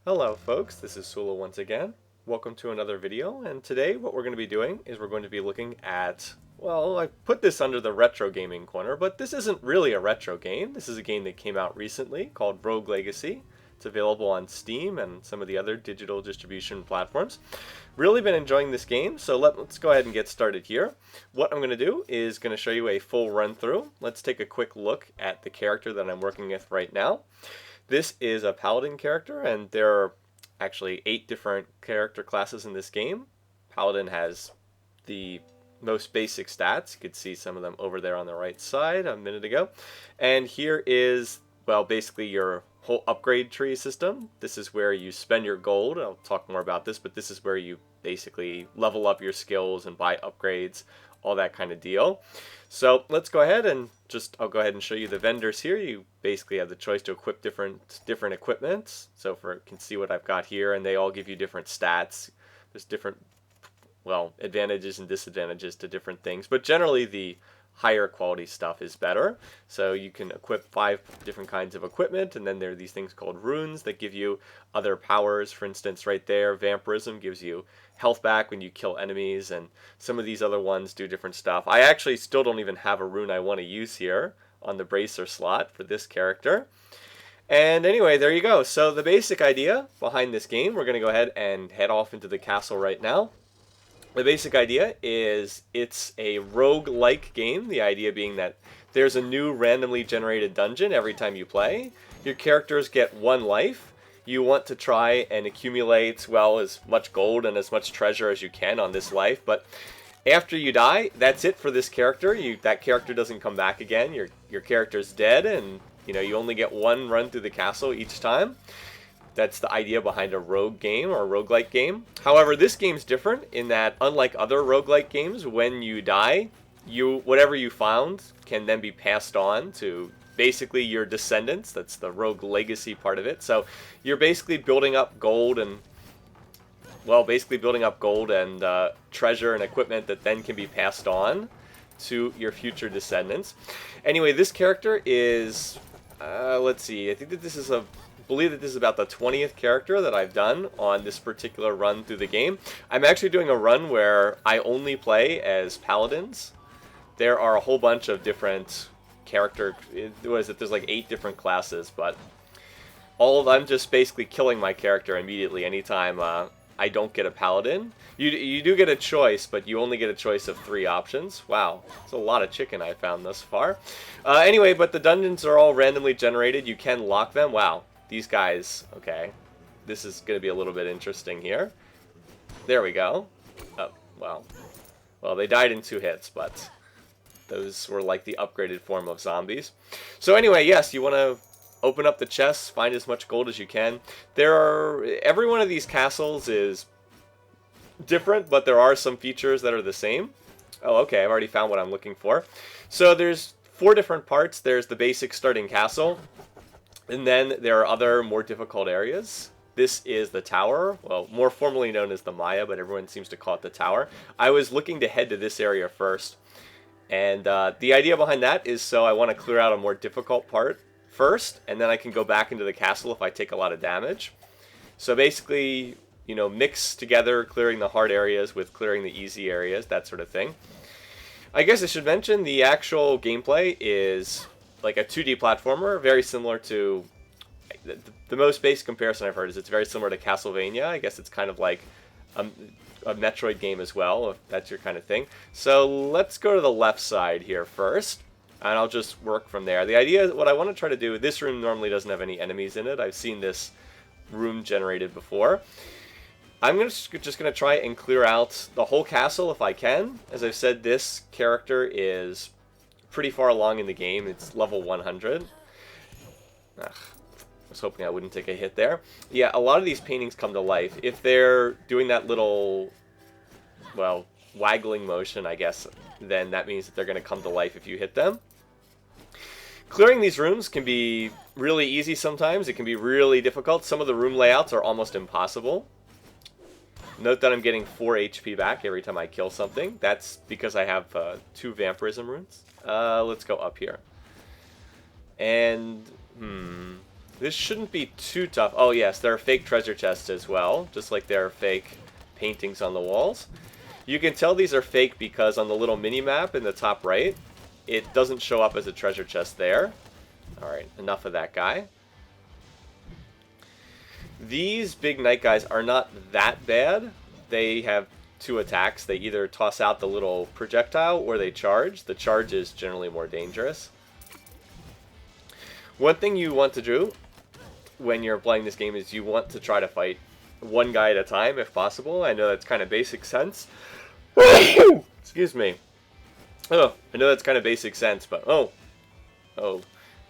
Hello folks, this is Sullla once again. Welcome to another video, and today what we're going to be doing is we're going to be looking at, well, I put this under the retro gaming corner, but this isn't really a retro game. This is a game that came out recently called Rogue Legacy. It's available on Steam and some of the other digital distribution platforms. Really been enjoying this game, so let's go ahead and get started here. What I'm going to do is going to show you a full run through. Let's take a quick look at the character that I'm working with right now. This is a Paladin character, and there are actually 8 different character classes in this game. Paladin has the most basic stats. You could see some of them over there on the right side a minute ago. And here is, well, basically your whole upgrade tree system. This is where you spend your gold. I'll talk more about this, but this is where you basically level up your skills and buy upgrades, all that kind of deal. So let's go ahead and I'll go ahead and show you the vendors here. You basically have the choice to equip different equipment. So you can see what I've got here, and they all give you different stats. There's different, well, advantages and disadvantages to different things, but generally the higher quality stuff is better. So you can equip 5 different kinds of equipment, and then there are these things called runes that give you other powers. For instance, right there, vampirism gives you health back when you kill enemies, and some of these other ones do different stuff. I actually still don't even have a rune I want to use here on the bracer slot for this character. And anyway, there you go. So the basic idea behind this game, we're going to go ahead and head off into the castle right now. The basic idea is it's a rogue-like game, the idea being that there's a new randomly generated dungeon every time you play. Your characters get 1 life. You want to try and accumulate, well, as much gold and as much treasure as you can on this life, but after you die, that's it for this character. That character doesn't come back again. Your character's dead, and you only get 1 run through the castle each time. That's the idea behind a rogue game or a roguelike game. However, this game's different in that, unlike other roguelike games, when you die, whatever you found can then be passed on to basically your descendants. That's the rogue legacy part of it. So you're basically building up gold and, well, treasure and equipment that then can be passed on to your future descendants. Anyway, this character is, let's see, I believe that this is about the 20th character that I've done on this particular run through the game. I'm actually doing a run where I only play as paladins. There are a whole bunch of different there's like 8 different classes, but I'm just basically killing my character immediately anytime I don't get a paladin. You do get a choice, but you only get a choice of 3 options. Wow, it's a lot of chicken I found thus far. Anyway, but the dungeons are all randomly generated. You can lock them. Wow. These guys, okay, this is going to be a little bit interesting here. There we go. Oh, well, they died in 2 hits, but those were like the upgraded form of zombies. So anyway, yes, you want to open up the chests, find as much gold as you can. Every one of these castles is different, but there are some features that are the same. Oh, okay, I've already found what I'm looking for. So there's 4 different parts. There's the basic starting castle. And then there are other more difficult areas. This is the tower, well, more formally known as the Maya, but everyone seems to call it the tower. I was looking to head to this area first, and the idea behind that is so I want to clear out a more difficult part first, and then I can go back into the castle if I take a lot of damage. So basically, mix together clearing the hard areas with clearing the easy areas, that sort of thing. I guess I should mention the actual gameplay is like a 2D platformer, very similar to, the most basic comparison I've heard is it's very similar to Castlevania. I guess it's kind of like a Metroid game as well, if that's your kind of thing. So let's go to the left side here first, and I'll just work from there. The idea, what I want to try to do, this room normally doesn't have any enemies in it. I've seen this room generated before. I'm just going to try and clear out the whole castle if I can. As I've said, this character is pretty far along in the game. It's level 100. I was hoping I wouldn't take a hit there. Yeah, a lot of these paintings come to life. If they're doing that little, well, waggling motion, I guess, then that means that they're going to come to life if you hit them. Clearing these rooms can be really easy sometimes. It can be really difficult. Some of the room layouts are almost impossible. Note that I'm getting 4 HP back every time I kill something. That's because I have 2 vampirism runes. Let's go up here. And, This shouldn't be too tough. Oh yes, there are fake treasure chests as well, just like there are fake paintings on the walls. You can tell these are fake because on the little mini-map in the top right, it doesn't show up as a treasure chest there. Alright, enough of that guy. These big knight guys are not that bad. They have 2 attacks. They either toss out the little projectile or they charge. The charge is generally more dangerous. One thing you want to do when you're playing this game is you want to try to fight one guy at a time if possible. I know that's kind of basic sense. Excuse me. Oh, I know that's kind of basic sense, but oh,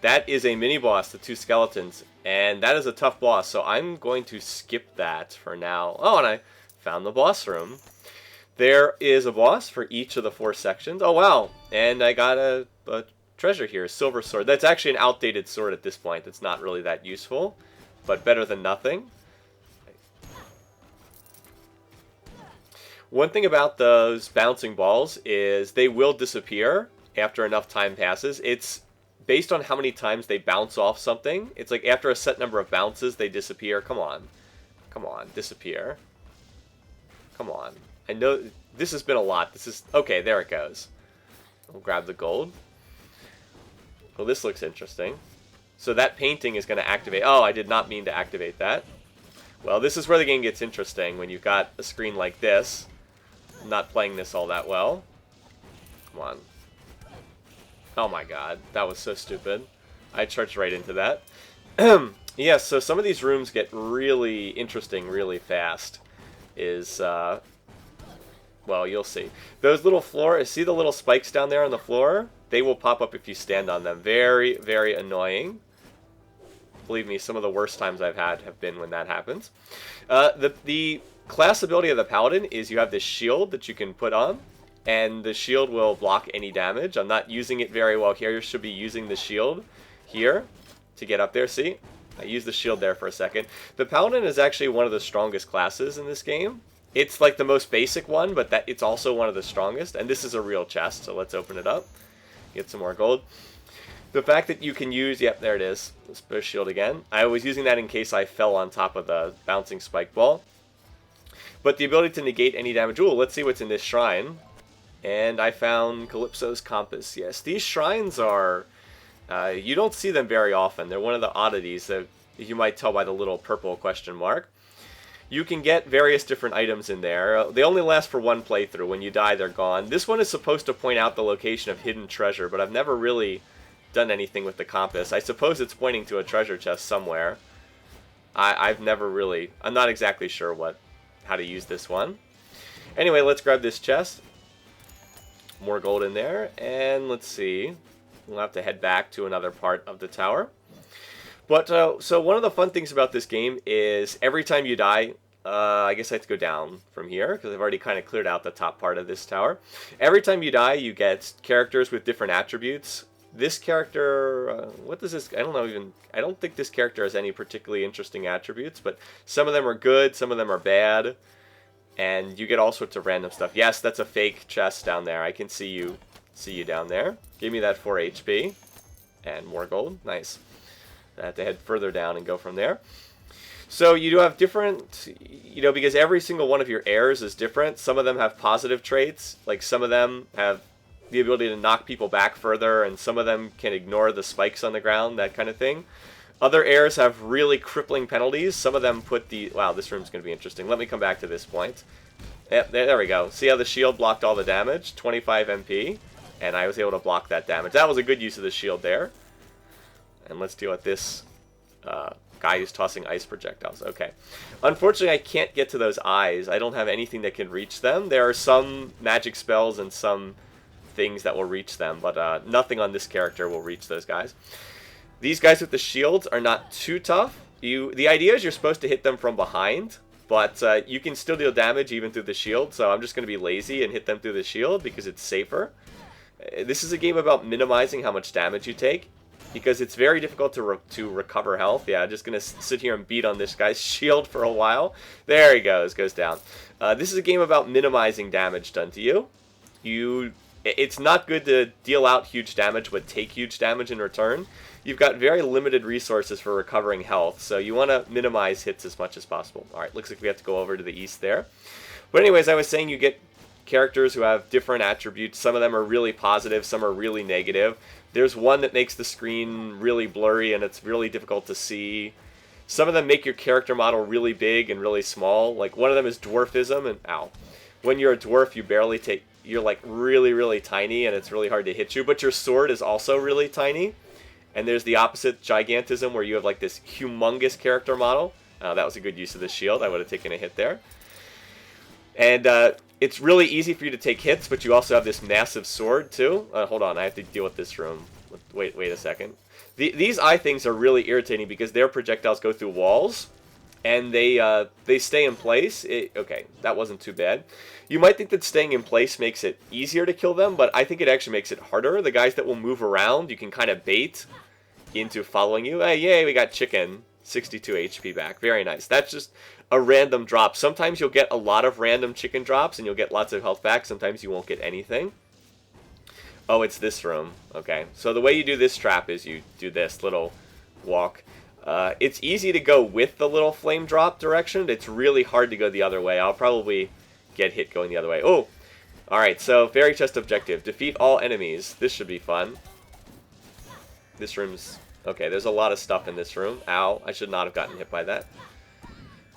that is a mini boss, the 2 skeletons, and that is a tough boss, so I'm going to skip that for now. Oh, and I found the boss room. There is a boss for each of the 4 sections. Oh, wow, and I got a treasure here, a silver sword. That's actually an outdated sword at this point. It's not really that useful, but better than nothing. One thing about those bouncing balls is they will disappear after enough time passes. It's based on how many times they bounce off something. It's like after a set number of bounces, they disappear. Come on. Come on, disappear. Come on. I know this has been a lot. This is... Okay, there it goes. I'll grab the gold. Well, this looks interesting. So that painting is going to activate... Oh, I did not mean to activate that. Well, this is where the game gets interesting, when you've got a screen like this. I'm not playing this all that well. Come on. Oh my god, that was so stupid. I charged right into that. Yeah, so some of these rooms get really interesting really fast. Well, you'll see. Those little floors, see the little spikes down there on the floor? They will pop up if you stand on them. Very, very annoying. Believe me, some of the worst times I've had have been when that happens. The class ability of the Paladin is you have this shield that you can put on, and the shield will block any damage. I'm not using it very well here. You should be using the shield here to get up there. See? I used the shield there for a second. The Paladin is actually one of the strongest classes in this game. It's like the most basic one, but it's also one of the strongest. And this is a real chest, so let's open it up. Get some more gold. The fact that you can use... Yep, there it is. Let's put a shield again. I was using that in case I fell on top of the bouncing spike ball. But the ability to negate any damage... Ooh, let's see what's in this shrine. And I found Calypso's Compass. Yes, these shrines are... you don't see them very often. They're one of the oddities that you might tell by the little purple question mark. You can get various different items in there. They only last for one playthrough. When you die, they're gone. This one is supposed to point out the location of hidden treasure, but I've never really done anything with the compass. I suppose it's pointing to a treasure chest somewhere. I've never really... I'm not exactly sure how to use this one. Anyway, let's grab this chest. More gold in there. And let's see. We'll have to head back to another part of the tower. But, so one of the fun things about this game is every time you die, I guess I have to go down from here, because I've already kind of cleared out the top part of this tower. Every time you die, you get characters with different attributes. This character, what does this, I don't know even, I don't think this character has any particularly interesting attributes, but some of them are good, some of them are bad, and you get all sorts of random stuff. Yes, that's a fake chest down there. I can see you down there. Give me that 4 HP, and more gold. Nice. I have to head further down and go from there. So you do have different, because every single one of your heirs is different. Some of them have positive traits, like some of them have the ability to knock people back further, and some of them can ignore the spikes on the ground, that kind of thing. Other heirs have really crippling penalties. Some of them put the... Wow, this room's going to be interesting. Let me come back to this point. Yep, there we go. See how the shield blocked all the damage? 25 MP, and I was able to block that damage. That was a good use of the shield there. And let's deal with this guy who's tossing ice projectiles. Okay. Unfortunately, I can't get to those eyes. I don't have anything that can reach them. There are some magic spells and some things that will reach them, but nothing on this character will reach those guys. These guys with the shields are not too tough. The idea is you're supposed to hit them from behind, but you can still deal damage even through the shield, so I'm just going to be lazy and hit them through the shield because it's safer. This is a game about minimizing how much damage you take, because it's very difficult to recover health. Yeah, I'm just going to sit here and beat on this guy's shield for a while. There he goes down. This is a game about minimizing damage done to you. It's not good to deal out huge damage but take huge damage in return. you've got very limited resources for recovering health, so you want to minimize hits as much as possible. Alright, looks like we have to go over to the east there. But anyways, I was saying you get characters who have different attributes. Some of them are really positive, some are really negative. There's one that makes the screen really blurry and it's really difficult to see. Some of them make your character model really big and really small. Like one of them is dwarfism, and ow. When you're a dwarf, you barely take, you're like really, really tiny and it's really hard to hit you, but your sword is also really tiny. And there's the opposite, gigantism, where you have like this humongous character model. That was a good use of the shield. I would have taken a hit there. And it's really easy for you to take hits, but you also have this massive sword too. Hold on, I have to deal with this room. Wait a second. These eye things are really irritating because their projectiles go through walls, and they stay in place. Okay, that wasn't too bad. You might think that staying in place makes it easier to kill them, but I think it actually makes it harder. The guys that will move around, you can kind of bait into following you. Hey, yay, we got chicken. 62 HP back. Very nice. That's just a random drop. Sometimes you'll get a lot of random chicken drops and you'll get lots of health back. Sometimes you won't get anything. Oh, it's this room. Okay. So the way you do this trap is you do this little walk. It's easy to go with the little flame drop direction. It's really hard to go the other way. I'll probably get hit going the other way. Oh! Alright, so fairy chest objective. Defeat all enemies. This should be fun. This room's... Okay, there's a lot of stuff in this room. Ow, I should not have gotten hit by that.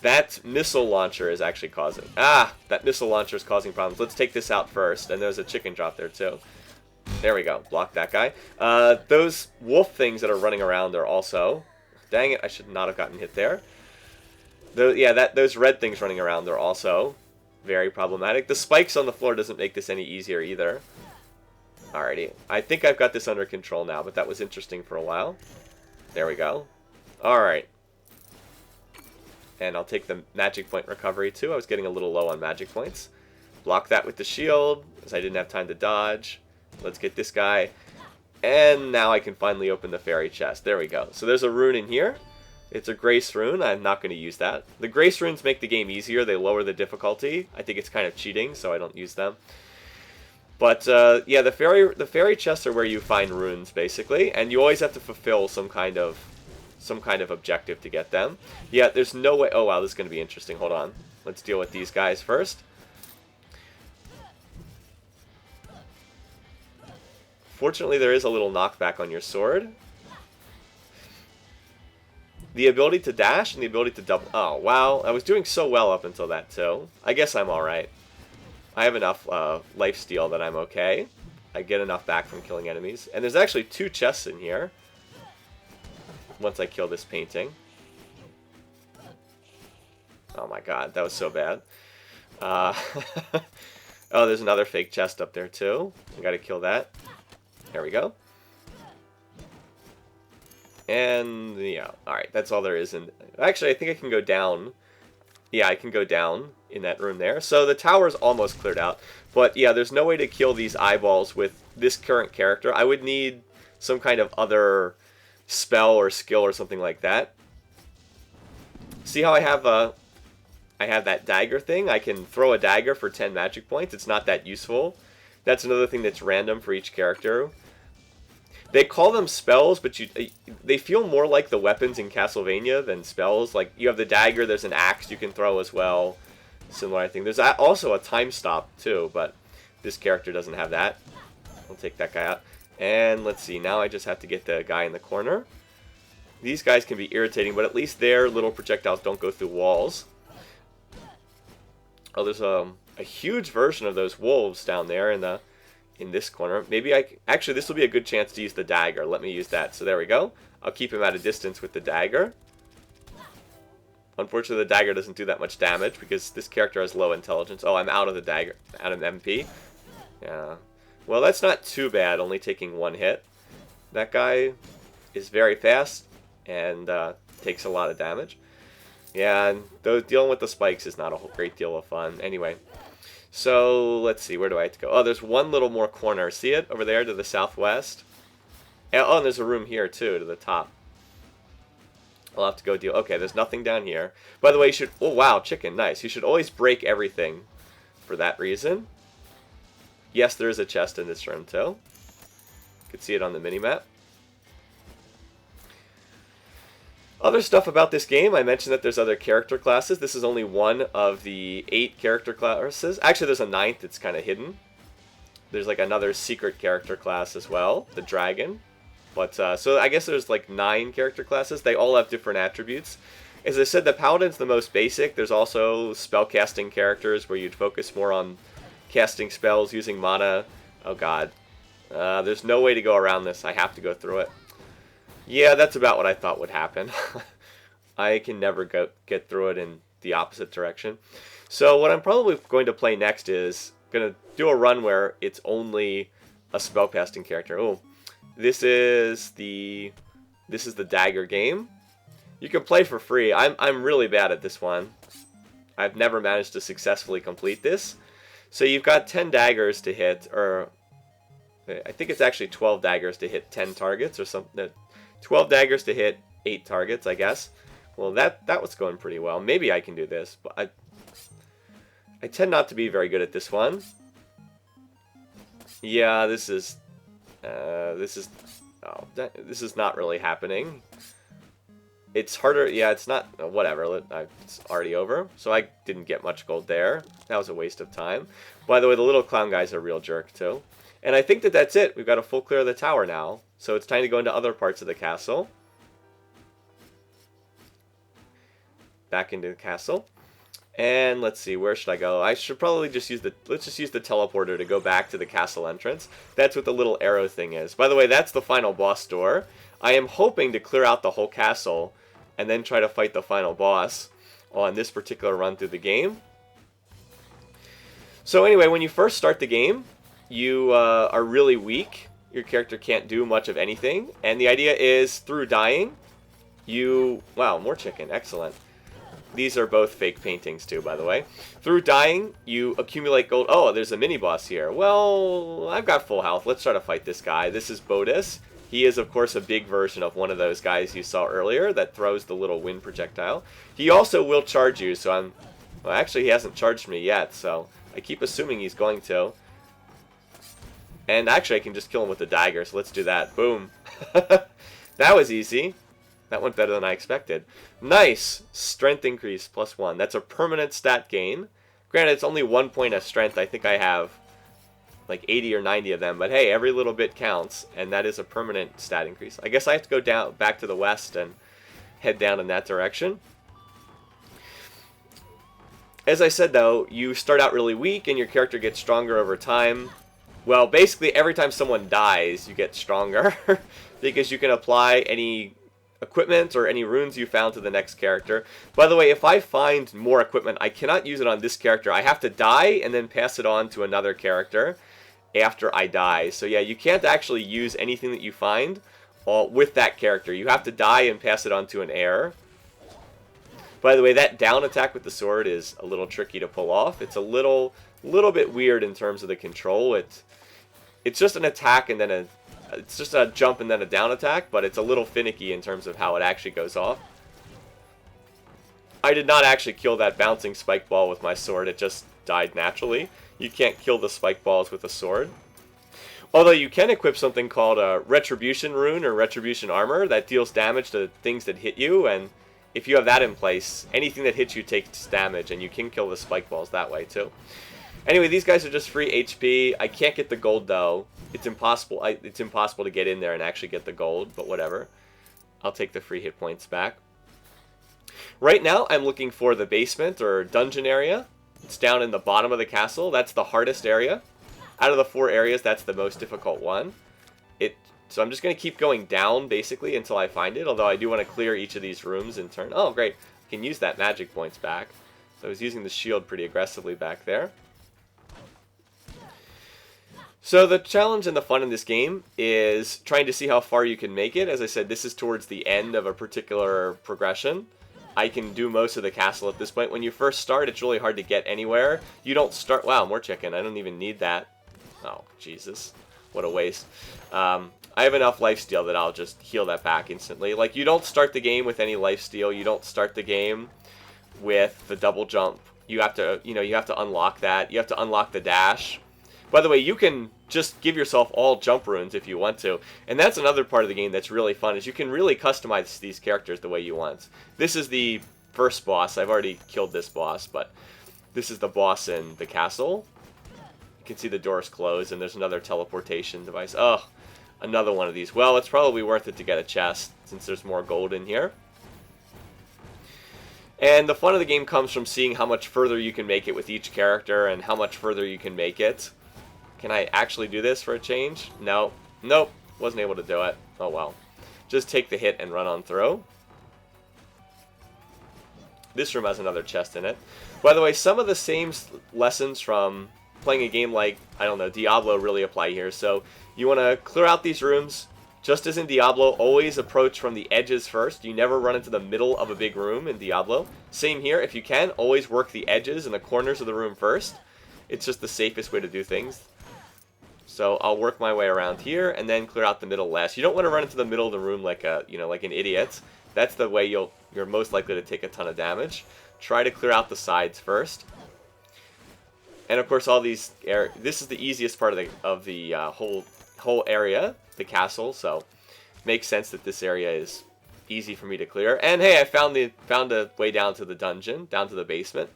That missile launcher is actually causing... that missile launcher is causing problems. Let's take this out first, and there's a chicken drop there too. There we go, block that guy. Those wolf things that are running around are also... Dang it, I should not have gotten hit there. Those red things running around, they're also very problematic. The spikes on the floor doesn't make this any easier either. Alrighty, I think I've got this under control now, but that was interesting for a while. There we go. Alright. And I'll take the magic point recovery too. I was getting a little low on magic points. Block that with the shield, as I didn't have time to dodge. Let's get this guy. And now I can finally open the fairy chest. There we go. So there's a rune in here. It's a grace rune. I'm not going to use that. The grace runes make the game easier. They lower the difficulty. I think it's kind of cheating, so I don't use them. But yeah, the fairy chests are where you find runes basically, and you always have to fulfill some kind of objective to get them. Yeah, there's no way. Oh wow, this is going to be interesting. Hold on, let's deal with these guys first. Fortunately, there is a little knockback on your sword. The ability to dash and the ability to double. Oh wow, I was doing so well up until that too. I guess I'm all right. I have enough lifesteal that I'm okay. I get enough back from killing enemies. And there's actually 2 chests in here. Once I kill this painting. Oh my god, that was so bad. Oh, there's another fake chest up there too. I gotta kill that. There we go. And yeah, alright, that's all there is. And actually, I think I can go down. Yeah, I can go down in that room there. So the tower's almost cleared out. But yeah, there's no way to kill these eyeballs with this current character. I would need some kind of other spell or skill or something like that. See how I have that dagger thing? I can throw a dagger for 10 magic points. It's not that useful. That's another thing that's random for each character. They call them spells, but they feel more like the weapons in Castlevania than spells. Like, you have the dagger, there's an axe you can throw as well. Similar, I think. There's also a time stop, too, but this character doesn't have that. I'll take that guy out. And let's see, now I just have to get the guy in the corner. These guys can be irritating, but at least their little projectiles don't go through walls. Oh, there's a huge version of those wolves down there in this corner. Maybe actually, this will be a good chance to use the dagger. Let me use that. So there we go. I'll keep him at a distance with the dagger. Unfortunately, the dagger doesn't do that much damage because this character has low intelligence. Oh, I'm out of the dagger, out of MP. Yeah. Well, that's not too bad, only taking 1 hit. That guy is very fast and takes a lot of damage. Yeah, and dealing with the spikes is not a great deal of fun. Anyway, so let's see, where do I have to go? Oh, there's one little more corner. See it over there to the southwest? Oh, and there's a room here too, to the top. I'll have to go deal. Okay, there's nothing down here. By the way, you should... Oh, wow, chicken, nice. You should always break everything for that reason. Yes, there is a chest in this room too. You can see it on the minimap. Other stuff about this game, I mentioned that there's other character classes. This is only one of the 8 character classes. Actually, there's a 9th that's kind of hidden. There's like another secret character class as well, the dragon. But so I guess there's like 9 character classes. They all have different attributes. As I said, the Paladin's the most basic. There's also spellcasting characters where you'd focus more on casting spells using mana. Oh god. There's no way to go around this. I have to go through it. Yeah, that's about what I thought would happen. I can never get through it in the opposite direction. So what I'm probably going to play next is going to do a run where it's only a spellcasting character. Oh, this is the dagger game. You can play for free. I'm really bad at this one. I've never managed to successfully complete this. So you've got 10 daggers to hit, or I think it's actually 12 daggers to hit 10 targets or something. 12 daggers to hit 8 targets, I guess. Well, that was going pretty well. Maybe I can do this, but I tend not to be very good at this one. Yeah, this is not really happening. It's harder. Yeah, it's not. Whatever. It's already over. So I didn't get much gold there. That was a waste of time. By the way, the little clown guy's a real jerk too. And I think that that's it. We've got a full clear of the tower now. So it's time to go into other parts of the castle. Back into the castle. And let's see, where should I go? I should probably just use let's just use the teleporter to go back to the castle entrance. That's what the little arrow thing is. By the way, that's the final boss door. I am hoping to clear out the whole castle and then try to fight the final boss on this particular run through the game. So anyway, when you first start the game, you are really weak. Your character can't do much of anything. And the idea is, through dying, wow, more chicken, excellent. These are both fake paintings too, by the way. Through dying, you accumulate gold. Oh, there's a mini-boss here. Well, I've got full health. Let's try to fight this guy. This is Bodis. He is, of course, a big version of one of those guys you saw earlier that throws the little wind projectile. He also will charge you, so well, actually, he hasn't charged me yet, so I keep assuming he's going to. And actually, I can just kill him with the dagger, so let's do that. Boom. That was easy. That went better than I expected. Nice! Strength increase, +1. That's a permanent stat gain. Granted, it's only 1 point of strength. I think I have like 80 or 90 of them. But hey, every little bit counts. And that is a permanent stat increase. I guess I have to go back to the west and head down in that direction. As I said, though, you start out really weak and your character gets stronger over time. Well, basically, every time someone dies, you get stronger. Because you can apply any equipment or any runes you found to the next character. By the way, if I find more equipment, I cannot use it on this character. I have to die and then pass it on to another character after I die. So yeah, you can't actually use anything that you find with that character. You have to die and pass it on to an heir. By the way, that down attack with the sword is a little tricky to pull off. It's a little bit weird in terms of the control. It's just an attack and then it's just a jump and then a down attack, but it's a little finicky in terms of how it actually goes off. I did not actually kill that bouncing spike ball with my sword. It just died naturally. You can't kill the spike balls with a sword. Although you can equip something called a Retribution Rune or Retribution Armor that deals damage to things that hit you, and if you have that in place, anything that hits you takes damage, and you can kill the spike balls that way too. Anyway, these guys are just free HP. I can't get the gold, though. It's impossible. It's impossible to get in there and actually get the gold, but whatever. I'll take the free hit points back. Right now, I'm looking for the basement or dungeon area. It's down in the bottom of the castle. That's the hardest area. Out of the 4 areas, that's the most difficult one. So I'm just going to keep going down, basically, until I find it, although I do want to clear each of these rooms in turn. Oh, great. I can use that magic points back. So I was using the shield pretty aggressively back there. So the challenge and the fun in this game is trying to see how far you can make it. As I said, this is towards the end of a particular progression. I can do most of the castle at this point. When you first start, it's really hard to get anywhere. You don't start... Wow, more chicken. I don't even need that. Oh, Jesus. What a waste. I have enough lifesteal that I'll just heal that back instantly. Like, you don't start the game with any lifesteal. You don't start the game with the double jump. You have to, you have to unlock that. You have to unlock the dash. By the way, you can just give yourself all jump runes if you want to. And that's another part of the game that's really fun, is you can really customize these characters the way you want. This is the first boss. I've already killed this boss, but this is the boss in the castle. You can see the doors close, and there's another teleportation device. Oh, another one of these. Well, it's probably worth it to get a chest, since there's more gold in here. And the fun of the game comes from seeing how much further you can make it with each character, and how much further you can make it. Can I actually do this for a change? No. Nope. Wasn't able to do it. Oh well. Just take the hit and run on through. This room has another chest in it. By the way, some of the same lessons from playing a game like, I don't know, Diablo really apply here. So you want to clear out these rooms. Just as in Diablo, always approach from the edges first. You never run into the middle of a big room in Diablo. Same here. If you can, always work the edges and the corners of the room first. It's just the safest way to do things. So I'll work my way around here and then clear out the middle last. You don't want to run into the middle of the room like a, like an idiot. That's the way you're most likely to take a ton of damage. Try to clear out the sides first. And of course, all these this is the easiest part of the whole area, the castle. So makes sense that this area is easy for me to clear. And hey, I found a way down to the dungeon, down to the basement.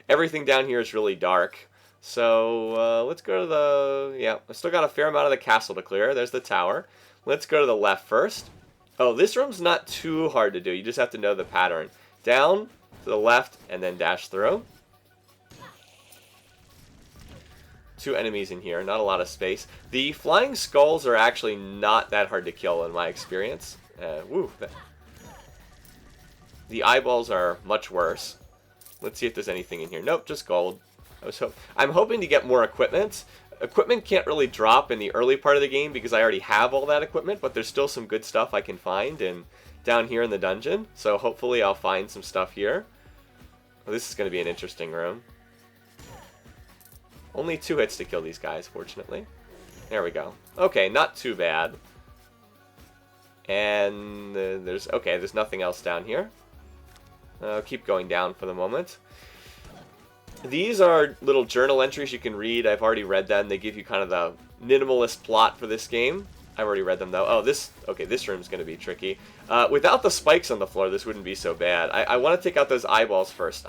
Everything down here is really dark. So let's go to the, yeah, I still got a fair amount of the castle to clear. There's the tower. Let's go to the left first. Oh, this room's not too hard to do. You just have to know the pattern. Down, to the left, and then dash through. 2 enemies in here, not a lot of space. The flying skulls are actually not that hard to kill in my experience. The eyeballs are much worse. Let's see if there's anything in here. Nope, just gold. I'm hoping to get more equipment. Equipment can't really drop in the early part of the game because I already have all that equipment, but there's still some good stuff I can find down here in the dungeon. So hopefully I'll find some stuff here. Well, this is going to be an interesting room. Only 2 hits to kill these guys, fortunately. There we go. Okay, not too bad. And there's nothing else down here. I'll keep going down for the moment. These are little journal entries you can read. I've already read them. They give you kind of the minimalist plot for this game. I've already read them, though. Oh, this room's going to be tricky. Without the spikes on the floor, this wouldn't be so bad. I want to take out those eyeballs first.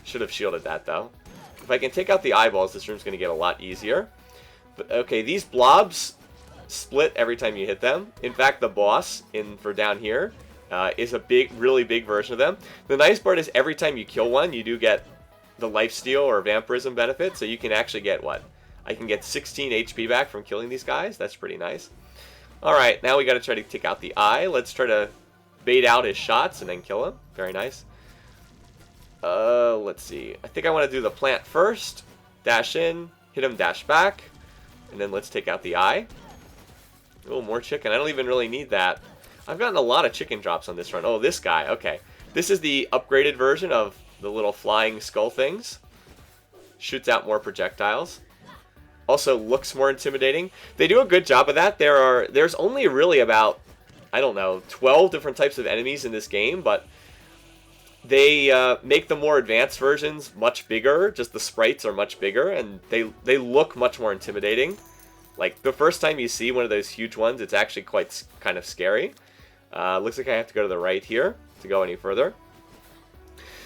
Should have shielded that, though. If I can take out the eyeballs, this room's going to get a lot easier. But, okay, these blobs split every time you hit them. In fact, the boss for down here is a really big version of them. The nice part is every time you kill one, you do get the lifesteal or vampirism benefit, so you can actually get what? I can get 16 HP back from killing these guys. That's pretty nice. Alright, now we got to try to take out the eye. Let's try to bait out his shots and then kill him. Very nice. Let's see. I think I want to do the plant first. Dash in, hit him, dash back. And then let's take out the eye. Oh, more chicken. I don't even really need that. I've gotten a lot of chicken drops on this run. Oh, this guy. Okay. This is the upgraded version of the little flying skull things. Shoots out more projectiles. Also looks more intimidating. They do a good job of that. There's only really about, I don't know, 12 different types of enemies in this game, but they make the more advanced versions much bigger. Just the sprites are much bigger, and they look much more intimidating. Like, the first time you see one of those huge ones, it's actually quite kind of scary. Looks like I have to go to the right here to go any further.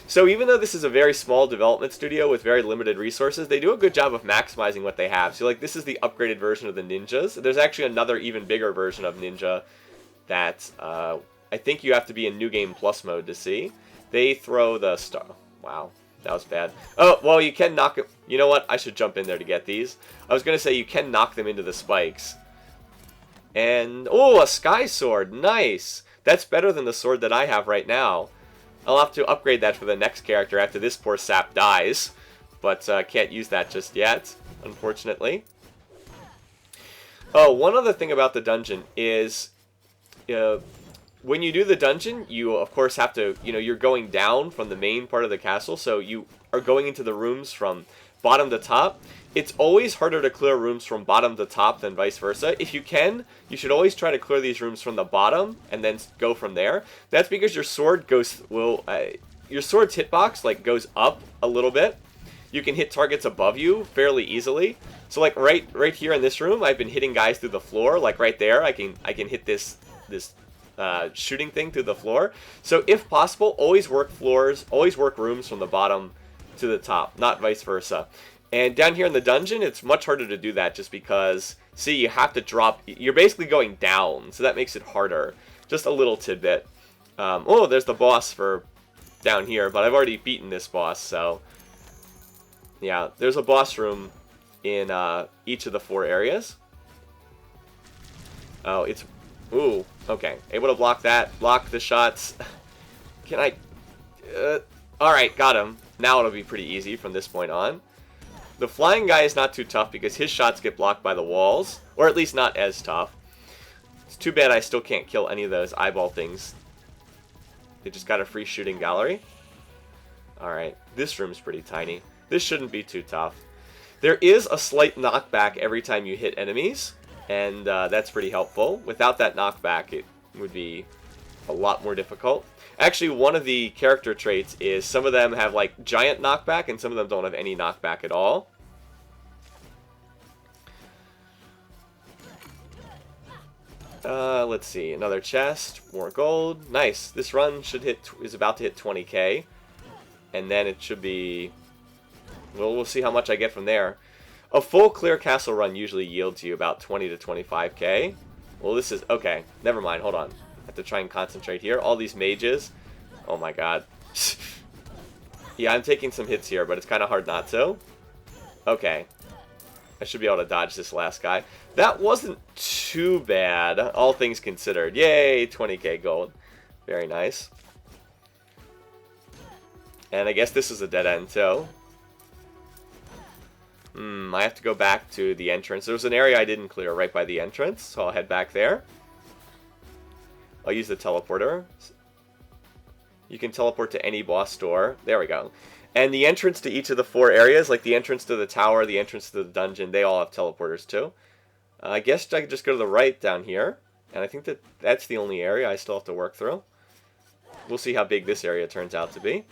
So even though this is a very small development studio with very limited resources, they do a good job of maximizing what they have. So like, this is the upgraded version of the ninjas. There's actually another even bigger version of ninja that I think you have to be in New Game Plus mode to see. They throw the star. Wow, that was bad. Oh, well, you can knock it. You know what? I should jump in there to get these. I was going to say you can knock them into the spikes. And, oh, a sky sword. Nice. That's better than the sword that I have right now. I'll have to upgrade that for the next character after this poor sap dies. But can't use that just yet, unfortunately. Oh, one other thing about the dungeon is when you do the dungeon, you of course have to, you're going down from the main part of the castle, so you are going into the rooms from bottom to top. It's always harder to clear rooms from bottom to top than vice versa. If you can, you should always try to clear these rooms from the bottom and then go from there. That's because your sword your sword's hitbox goes up a little bit. you can hit targets above you fairly easily. So like right here in this room, I've been hitting guys through the floor. Like right there, I can hit this shooting thing through the floor. So if possible, always work rooms from the bottom to the top, not vice versa. And down here in the dungeon, it's much harder to do that just because, see, you have to drop, you're basically going down, so that makes it harder. Just a little tidbit. Oh, there's the boss for down here, but I've already beaten this boss, so yeah, there's a boss room in each of the 4 areas. Oh, it's, ooh, okay, able to block that, block the shots. Can I, alright, got him. Now it'll be pretty easy from this point on. The flying guy is not too tough because his shots get blocked by the walls, or at least not as tough. It's too bad I still can't kill any of those eyeball things. They just got a free shooting gallery. Alright, this room's pretty tiny. This shouldn't be too tough. There is a slight knockback every time you hit enemies, and that's pretty helpful. Without that knockback, it would be a lot more difficult. Actually, one of the character traits is some of them have like giant knockback and some of them don't have any knockback at all. Let's see, another chest, more gold. Nice. This run is about to hit 20k. And then it should be, well, we'll see how much I get from there. A full clear castle run usually yields you about 20 to 25k. Well, this is, okay, never mind, hold on. I have to try and concentrate here. All these mages. Oh my god. Yeah, I'm taking some hits here, but it's kind of hard not to. Okay. I should be able to dodge this last guy. That wasn't too bad, all things considered. Yay, 20k gold. Very nice. And I guess this is a dead end, too. I have to go back to the entrance. There was an area I didn't clear right by the entrance, so I'll head back there. I'll use the teleporter. You can teleport to any boss door. There we go. And the entrance to each of the 4 areas, like the entrance to the tower, the entrance to the dungeon, they all have teleporters too. I guess I could just go to the right down here. And I think that's the only area I still have to work through. We'll see how big this area turns out to be.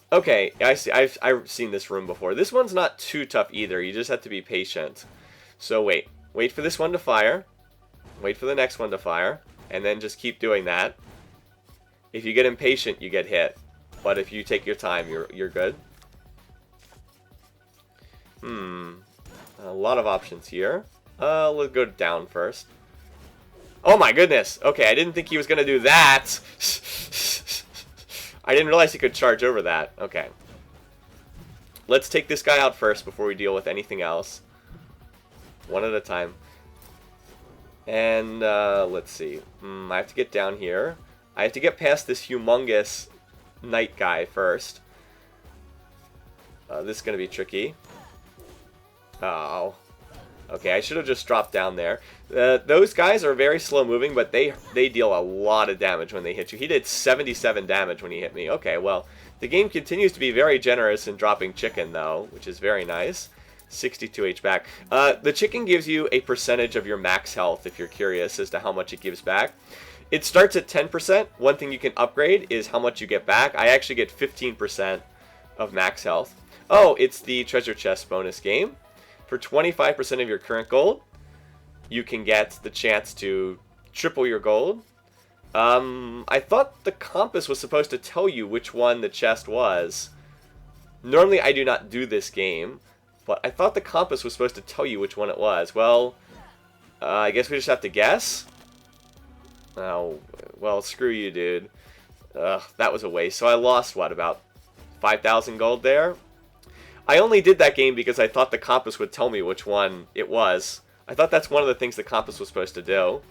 Okay, I see. I've seen this room before. This one's not too tough either. You just have to be patient. So wait for this one to fire. Wait for the next one to fire. And then just keep doing that. If you get impatient, you get hit. But if you take your time, you're good. A lot of options here. Let's go down first. Oh my goodness! Okay, I didn't think he was gonna do that! I didn't realize he could charge over that. Okay. Let's take this guy out first before we deal with anything else. One at a time. And, let's see. I have to get down here. I have to get past this humongous knight guy first. This is going to be tricky. Oh. Okay, I should have just dropped down there. Those guys are very slow moving, but they deal a lot of damage when they hit you. He did 77 damage when he hit me. Okay, well, the game continues to be very generous in dropping chicken, though, which is very nice. 62 H back. The chicken gives you a percentage of your max health, if you're curious as to how much it gives back. It starts at 10%. One thing you can upgrade is how much you get back. I actually get 15% of max health. Oh, it's the treasure chest bonus game. For 25% of your current gold, you can get the chance to triple your gold. I thought the compass was supposed to tell you which one the chest was. Normally I do not do this game, but I thought the compass was supposed to tell you which one it was. Well, I guess we just have to guess. Oh, well, screw you, dude. That was a waste. So I lost, what, about 5,000 gold there? I only did that game because I thought the compass would tell me which one it was. I thought that's one of the things the compass was supposed to do.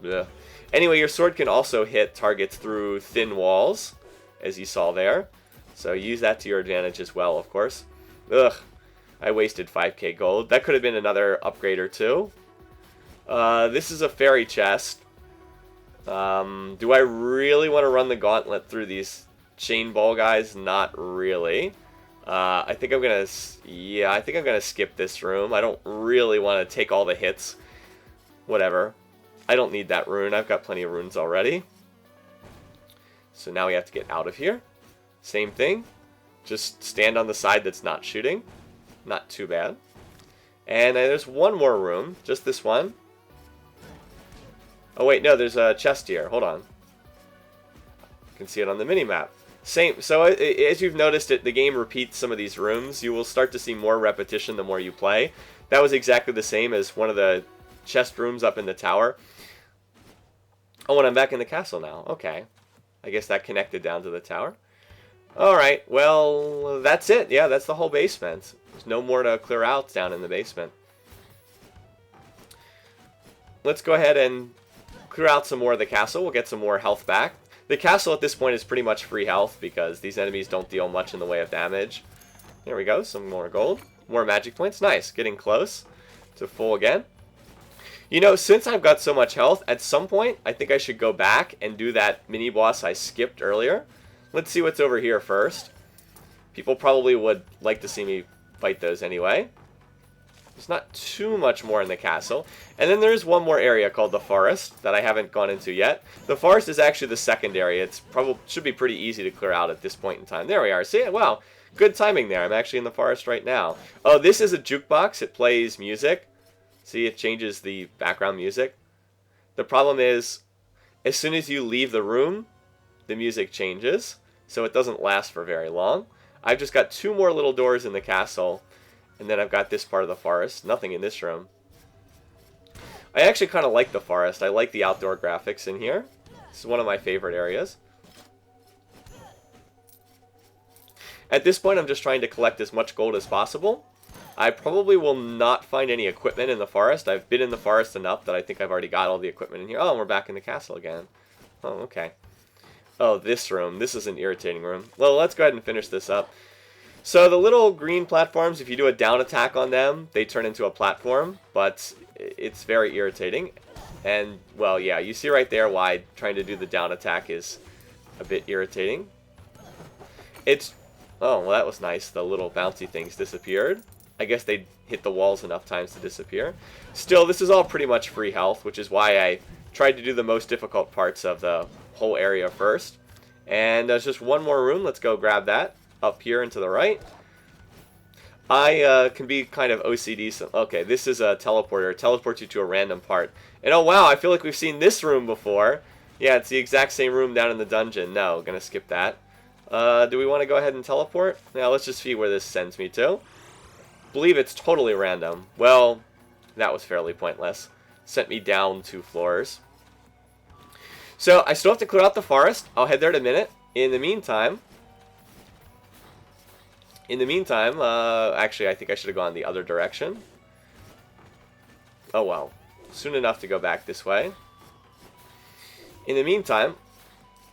Ugh. Anyway, your sword can also hit targets through thin walls, as you saw there. So use that to your advantage as well, of course. Ugh, I wasted 5k gold. That could have been another upgrade or two. This is a fairy chest. Do I really want to run the gauntlet through these chain ball guys? Not really. I think I'm gonna skip this room. I don't really want to take all the hits. Whatever. I don't need that rune. I've got plenty of runes already. So now we have to get out of here. Same thing. Just stand on the side that's not shooting. Not too bad. And there's one more room. Just this one. Oh wait, no, there's a chest here. Hold on. You can see it on the mini-map. Same. So as you've noticed, the game repeats some of these rooms. You will start to see more repetition the more you play. That was exactly the same as one of the chest rooms up in the tower. Oh, and I'm back in the castle now. Okay. I guess that connected down to the tower. Alright, well, that's it. Yeah, that's the whole basement. There's no more to clear out down in the basement. Let's go ahead and clear out some more of the castle. We'll get some more health back. The castle at this point is pretty much free health because these enemies don't deal much in the way of damage. There we go, some more gold. More magic points. Nice, getting close to full again. You know, since I've got so much health, at some point, I think I should go back and do that mini-boss I skipped earlier. Let's see what's over here first. People probably would like to see me fight those anyway. There's not too much more in the castle. And then there's one more area called the forest that I haven't gone into yet. The forest is actually the second area. It's probably should be pretty easy to clear out at this point in time. There we are. See? Wow. Good timing there. I'm actually in the forest right now. Oh, this is a jukebox. It plays music. See, it changes the background music. The problem is, as soon as you leave the room, the music changes. So it doesn't last for very long. I've just got two more little doors in the castle. And then I've got this part of the forest. Nothing in this room. I actually kind of like the forest. I like the outdoor graphics in here. This is one of my favorite areas. At this point, I'm just trying to collect as much gold as possible. I probably will not find any equipment in the forest. I've been in the forest enough that I think I've already got all the equipment in here. Oh, and we're back in the castle again. Oh, okay. Oh, this room. This is an irritating room. Well, let's go ahead and finish this up. So the little green platforms, if you do a down attack on them, they turn into a platform, but it's very irritating. And, well, yeah, you see right there why trying to do the down attack is a bit irritating. It's... Oh, well, that was nice. The little bouncy things disappeared. I guess they hit the walls enough times to disappear. Still, this is all pretty much free health, which is why I tried to do the most difficult parts of the whole area first. And there's just one more room. Let's go grab that. Up here and to the right. I can be kind of OCD. So, okay, this is a teleporter. It teleports you to a random part. And oh wow, I feel like we've seen this room before. Yeah, it's the exact same room down in the dungeon. No, gonna skip that. Do we want to go ahead and teleport? Now let's just see where this sends me to. Believe it's totally random. Well, that was fairly pointless. Sent me down 2 floors. So I still have to clear out the forest. I'll head there in a minute. In the meantime, actually, I think I should have gone the other direction. Oh well, soon enough to go back this way. In the meantime,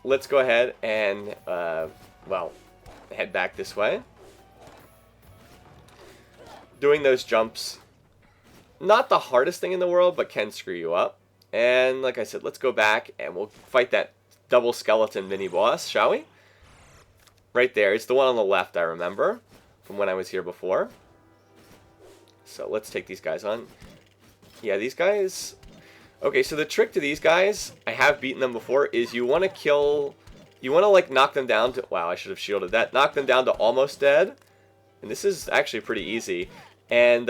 let's go ahead and, well, head back this way. Doing those jumps, not the hardest thing in the world, but can screw you up. And like I said, let's go back and we'll fight that double skeleton mini-boss, shall we? Right there. It's the one on the left, I remember, from when I was here before. So let's take these guys on. Yeah, these guys... Okay, so the trick to these guys, I have beaten them before, is you want to kill... You want to, like, knock them down to... Wow, I should have shielded that. Knock them down to almost dead. And this is actually pretty easy. And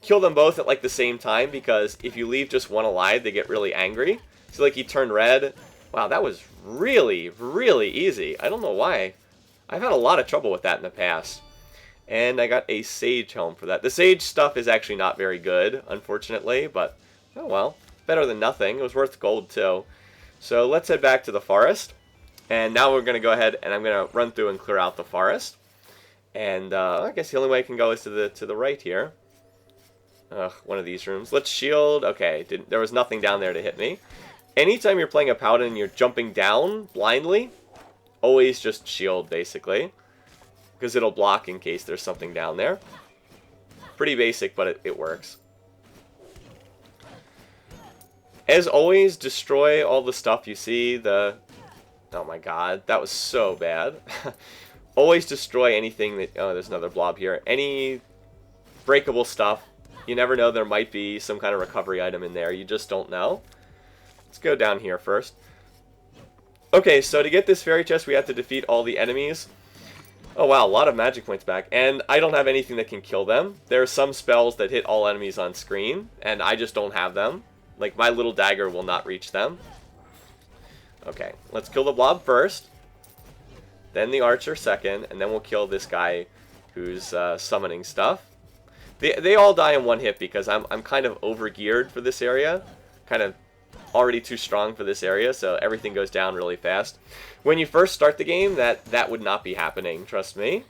kill them both at, like, the same time, because if you leave just one alive, they get really angry. So, like, he turned red. Wow, that was really, really easy. I don't know why. I've had a lot of trouble with that in the past. And I got a sage helm for that. The sage stuff is actually not very good, unfortunately, but, oh well. Better than nothing. It was worth gold, too. So let's head back to the forest. And now we're going to go ahead and I'm going to run through and clear out the forest. And I guess the only way I can go is to the right here. One of these rooms. Let's shield. Okay, there was nothing down there to hit me. Anytime you're playing a Paladin and you're jumping down blindly, always just shield, basically. Because it'll block in case there's something down there. Pretty basic, but it works. As always, destroy all the stuff you see. Oh my god, that was so bad. Always destroy anything that... Oh, there's another blob here. Any breakable stuff. You never know, there might be some kind of recovery item in there. You just don't know. Let's go down here first. Okay, so to get this fairy chest, we have to defeat all the enemies. Oh wow, a lot of magic points back. And I don't have anything that can kill them. There are some spells that hit all enemies on screen, and I just don't have them. Like, my little dagger will not reach them. Okay, let's kill the blob first. Then the archer second, and then we'll kill this guy who's summoning stuff. They all die in one hit because I'm kind of over-geared for this area. Kind of already too strong for this area, so everything goes down really fast. When you first start the game, that would not be happening, trust me.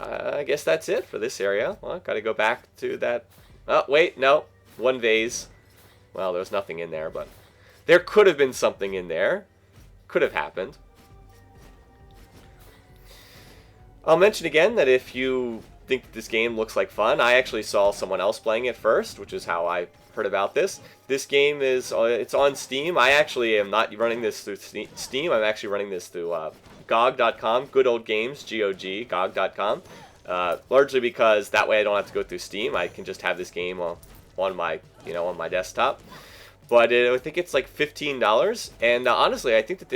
I guess that's it for this area. Well, gotta go back to that... Oh, wait, no. One vase. Well, there was nothing in there, but... There could have been something in there. Could have happened. I'll mention again that if you think this game looks like fun, I actually saw someone else playing it first, which is how I heard about this. This game is it's on Steam. I actually am not running this through Steam. I'm actually running this through GOG.com, Good Old Games, G-O-G, GOG.com. Largely because that way I don't have to go through Steam. I can just have this game on my desktop. But I think it's like $15, and honestly, I think that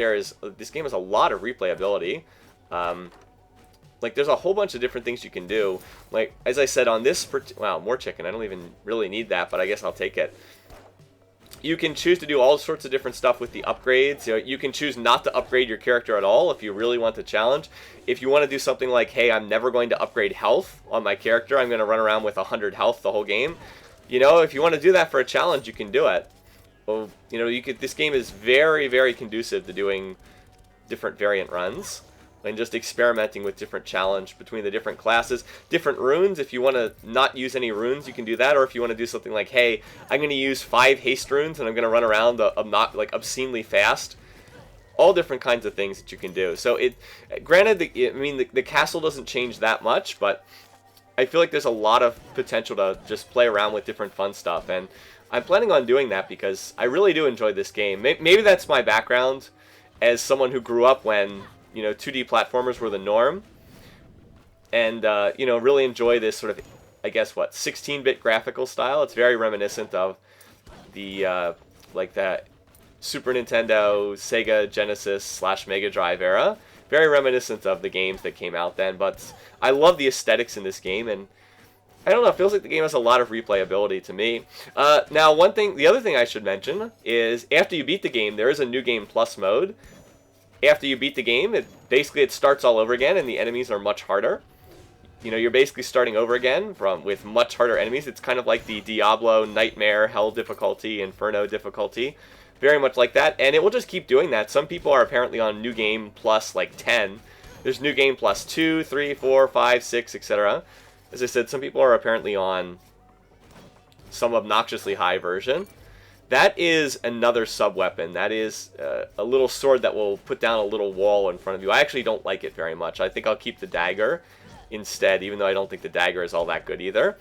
this game has a lot of replayability. Like, there's a whole bunch of different things you can do. Like, as I said on this... Wow, more chicken. I don't even really need that, but I guess I'll take it. You can choose to do all sorts of different stuff with the upgrades. You can choose not to upgrade your character at all if you really want the challenge. If you want to do something like, hey, I'm never going to upgrade health on my character. I'm going to run around with 100 health the whole game. If you want to do that for a challenge, you can do it. Well, this game is very, very conducive to doing different variant runs. And just experimenting with different challenge between the different classes. Different runes, if you want to not use any runes, you can do that. Or if you want to do something like, hey, I'm going to use 5 haste runes and I'm going to run around obscenely fast. All different kinds of things that you can do. So, granted, the castle doesn't change that much, but I feel like there's a lot of potential to just play around with different fun stuff. And I'm planning on doing that because I really do enjoy this game. Maybe that's my background as someone who grew up when... 2D platformers were the norm. And, really enjoy this sort of, I guess, 16-bit graphical style. It's very reminiscent of the, that Super Nintendo, Sega, Genesis / Mega Drive era. Very reminiscent of the games that came out then. But I love the aesthetics in this game, and I don't know, it feels like the game has a lot of replayability to me. Now, the other thing I should mention is after you beat the game, there is a New Game Plus mode. After you beat the game, it starts all over again, and the enemies are much harder. You're basically starting over again with much harder enemies. It's kind of like the Diablo Nightmare Hell difficulty, Inferno difficulty, very much like that. And it will just keep doing that. Some people are apparently on New Game Plus 10. There's New Game Plus 2, 3, 4, 5, 6, etc. As I said, some people are apparently on some obnoxiously high version. That is another sub-weapon. That is a little sword that will put down a little wall in front of you. I actually don't like it very much. I think I'll keep the dagger instead, even though I don't think the dagger is all that good either.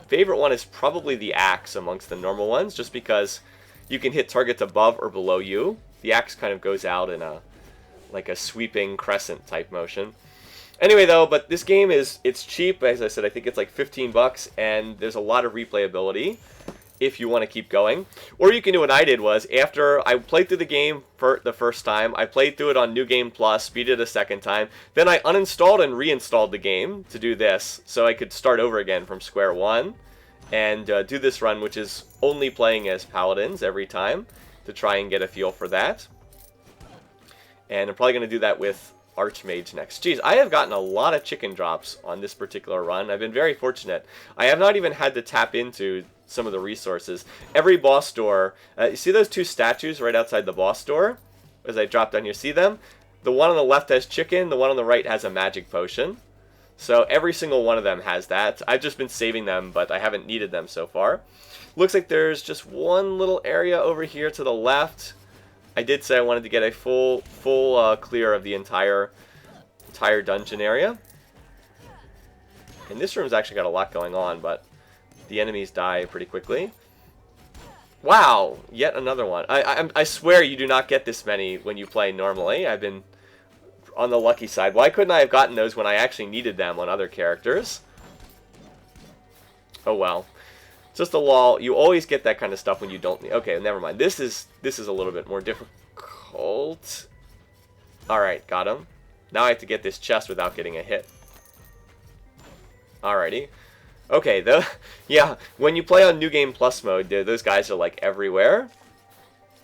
Favorite one is probably the axe amongst the normal ones, just because you can hit targets above or below you. The axe kind of goes out in a sweeping crescent type motion. Anyway, though, but this game it's cheap. As I said, I think it's like $15, and there's a lot of replayability if you want to keep going. Or you can do what I did was, after I played through the game for the first time, I played through it on New Game Plus, beat it a second time, then I uninstalled and reinstalled the game to do this, so I could start over again from square one, and do this run, which is only playing as Paladins every time, to try and get a feel for that. And I'm probably going to do that with Archmage next. Jeez, I have gotten a lot of chicken drops on this particular run. I've been very fortunate. I have not even had to tap into some of the resources. Every boss door, you see those 2 statues right outside the boss door? As I drop down, you see them? The one on the left has chicken, the one on the right has a magic potion. So every single one of them has that. I've just been saving them, but I haven't needed them so far. Looks like there's just one little area over here to the left. I did say I wanted to get a full clear of the entire dungeon area. And this room's actually got a lot going on, but the enemies die pretty quickly. Wow, yet another one. I swear you do not get this many when you play normally. I've been on the lucky side. Why couldn't I have gotten those when I actually needed them on other characters? Oh well. Just a lull. You always get that kind of stuff when you don't need... Okay, never mind. This is a little bit more difficult. Alright, got him. Now I have to get this chest without getting a hit. Alrighty. Okay, yeah, when you play on New Game Plus mode, those guys are like everywhere.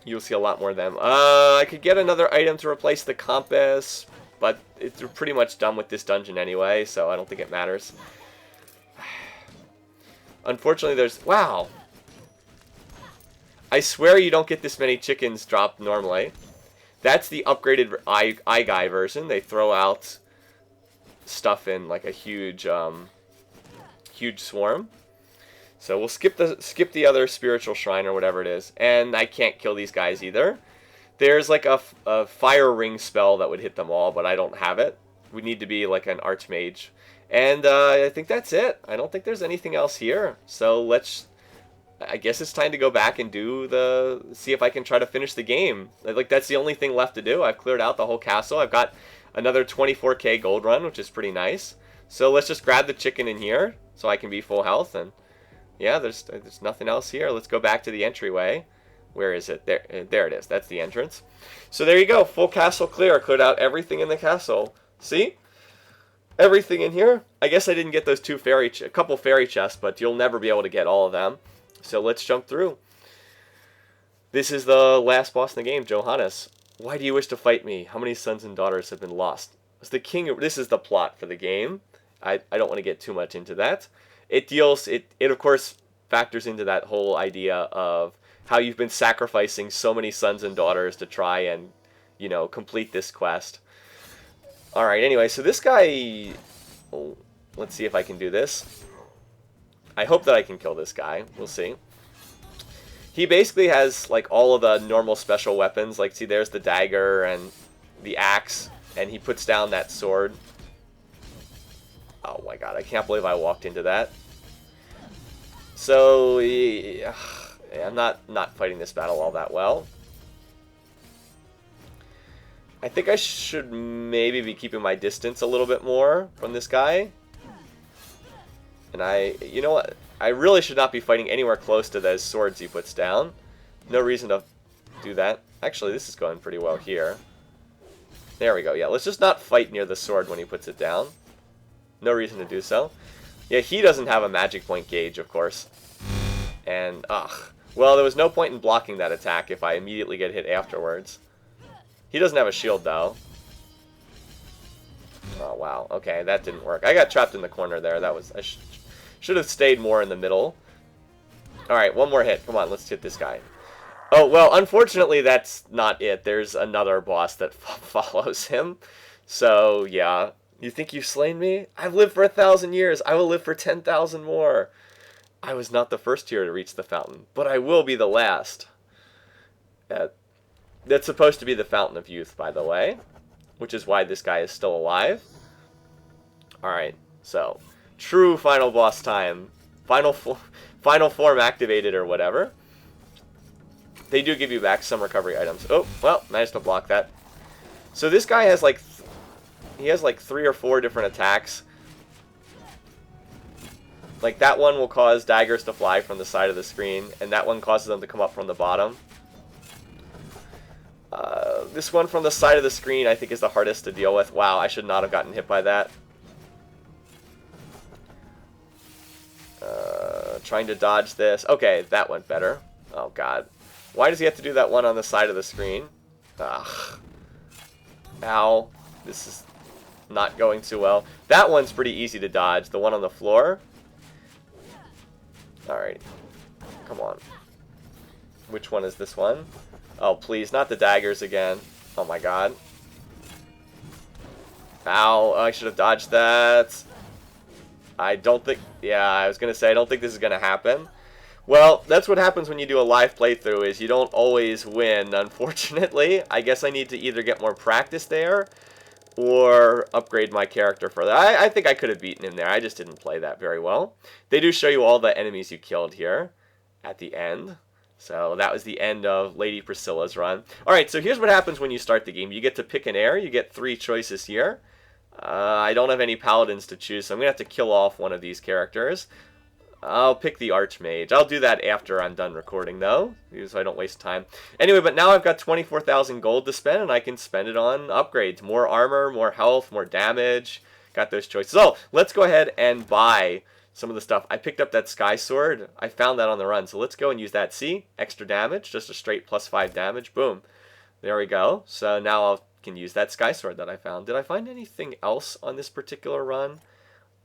You'll see a lot more of them. I could get another item to replace the compass, but it's pretty much done with this dungeon anyway, so I don't think it matters. Unfortunately, there's... Wow! I swear you don't get this many chickens dropped normally. That's the upgraded eye guy version. They throw out stuff in like a huge huge swarm. So we'll skip the other spiritual shrine or whatever it is. And I can't kill these guys either. There's like a fire ring spell that would hit them all, but I don't have it. We need to be like an archmage. And I think that's it. I don't think there's anything else here. So I guess it's time to go back and see if I can try to finish the game. Like, that's the only thing left to do. I've cleared out the whole castle. I've got another 24k gold run, which is pretty nice. So let's just grab the chicken in here so I can be full health. And yeah, there's nothing else here. Let's go back to the entryway. Where is it? There it is. That's the entrance. So there you go. Full castle clear. Cleared out everything in the castle. See? Everything in here. I guess I didn't get those a couple fairy chests, but you'll never be able to get all of them. So let's jump through. This is the last boss in the game, Johannes. Why do you wish to fight me? How many sons and daughters have been lost? As the king, this is the plot for the game. I don't want to get too much into that. It of course factors into that whole idea of how you've been sacrificing so many sons and daughters to try and, you know, complete this quest. Alright, anyway, so this guy... Oh, let's see if I can do this. I hope that I can kill this guy. We'll see. He basically has, like, all of the normal special weapons. Like, see, there's the dagger and the axe. And he puts down that sword. Oh my god, I can't believe I walked into that. So, yeah, I'm not fighting this battle all that well. I think I should maybe be keeping my distance a little bit more from this guy. And you know what? I really should not be fighting anywhere close to those swords he puts down. No reason to do that. Actually, this is going pretty well here. There we go. Yeah, let's just not fight near the sword when he puts it down. No reason to do so. Yeah, he doesn't have a magic point gauge, of course. And, well, there was no point in blocking that attack if I immediately get hit afterwards. He doesn't have a shield, though. Oh, wow. Okay, that didn't work. I got trapped in the corner there. I should have stayed more in the middle. Alright, one more hit. Come on, let's hit this guy. Oh, well, unfortunately, that's not it. There's another boss that follows him. So, yeah. You think you've slain me? I've lived for 1,000 years. I will live for 10,000 more. I was not the first here to reach the fountain, but I will be the last. That's supposed to be the Fountain of Youth, by the way, which is why this guy is still alive. Alright, so, true final boss time. Final form activated or whatever. They do give you back some recovery items. Oh, well, managed to block that. So this guy has like... He has like 3 or 4 different attacks. Like that one will cause daggers to fly from the side of the screen, and that one causes them to come up from the bottom. This one from the side of the screen I think is the hardest to deal with. Wow, I should not have gotten hit by that. Trying to dodge this. Okay, that went better. Oh god. Why does he have to do that one on the side of the screen? Ugh. Ow. This is not going too well. That one's pretty easy to dodge. The one on the floor. Alright. Come on. Which one is this one? Oh, please, not the daggers again. Oh my god. Ow, I should have dodged that. I don't think... Yeah, I was going to say, I don't think this is going to happen. Well, that's what happens when you do a live playthrough, is you don't always win, unfortunately. I guess I need to either get more practice there, or upgrade my character further. I think I could have beaten him there. I just didn't play that very well. They do show you all the enemies you killed here at the end. So that was the end of Lady Priscilla's run. Alright, so here's what happens when you start the game. You get to pick an heir. You get 3 choices here. I don't have any paladins to choose, so I'm going to have to kill off one of these characters. I'll pick the Archmage. I'll do that after I'm done recording, though, so I don't waste time. Anyway, but now I've got 24,000 gold to spend, and I can spend it on upgrades. More armor, more health, more damage. Got those choices. So, let's go ahead and buy some of the stuff. I picked up that Sky Sword. I found that on the run, so let's go and use that. See? Extra damage, just a straight +5 damage. Boom. There we go. So now I can use that Sky Sword that I found. Did I find anything else on this particular run?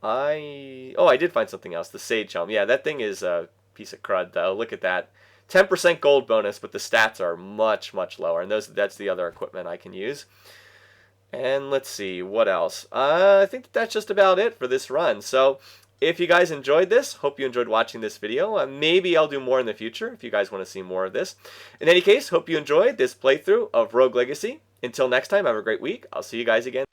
I did find something else. The Sage Helm. Yeah, that thing is a piece of crud, though. Look at that. 10% gold bonus, but the stats are much, much lower. And that's the other equipment I can use. And let's see, what else? I think that's just about it for this run. So, if you guys enjoyed this, hope you enjoyed watching this video. Maybe I'll do more in the future if you guys want to see more of this. In any case, hope you enjoyed this playthrough of Rogue Legacy. Until next time, have a great week. I'll see you guys again.